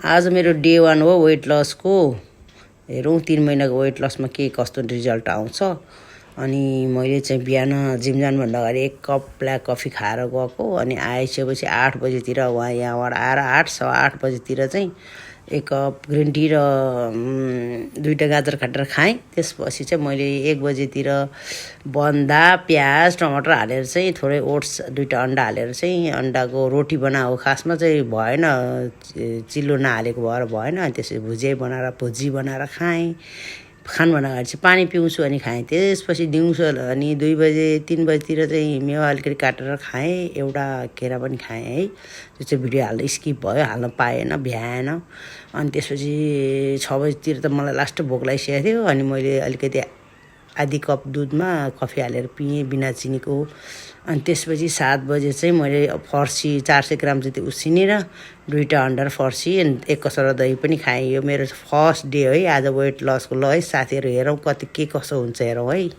आज मेरो डे 1 हो वेट लसको। हेरौँ 3 महिनाको वेट लसमा के कस्तो रिजल्ट आउँछ। अनि मैले चाहिँ बिहान जिम जानुभन्दा अगाडि 1 कप ब्ल्याक कफी खाएर गएको। अनि आइसकेपछि 8 बजेतिर यहाँबाट आएर 8 सवा 8 बजेतिर चाहिँ 1 कप ग्रिन टी र 2टा गाजर काटेर खाएँ। त्यसपछि चाहिँ मैले 1 बजेतिर बन्दा प्याज टमाटर हालेर चाहिँ थोरै ओट्स 2टा अन्डा हालेर चाहिँ अन्डाको रोटी बनाएको। खासमा चाहिँ भएन, चिल्लो नहालेको भएर भएन। अनि त्यसपछि भुजी बनाएर खाएँ। खानुभन्दा अगाडि चाहिँ पानी पिउँछु अनि खाएँ। त्यसपछि दिउँसो अनि 2 बजे 3 बजेतिर चाहिँ मेवा अलिकति काटेर खाएँ। एउटा केरा पनि खाएँ है। त्यो चाहिँ भिडियो हाल्दा स्किप भयो, हाल्न पाएन, भ्याएन। अनि त्यसपछि 6 बजेतिर त मलाई लास्ट भोक लागिसकेको थियो। अनि मैले अलिकति आधी कप दुधमा कफी हालेर पिएँ बिना चिनीको। अनि त्यसपछि 7 बजे चाहिँ मैले फर्सी 400 ग्राम जति उसिनेर 2टा अन्डा र फर्सी अनि 1 कसौरा दही पनि खाएँ। यो मेरो फर्स्ट डे है आज वेट लसको। ल है साथीहरू, हेरौँ कति के कसो हुन्छ हेरौँ है।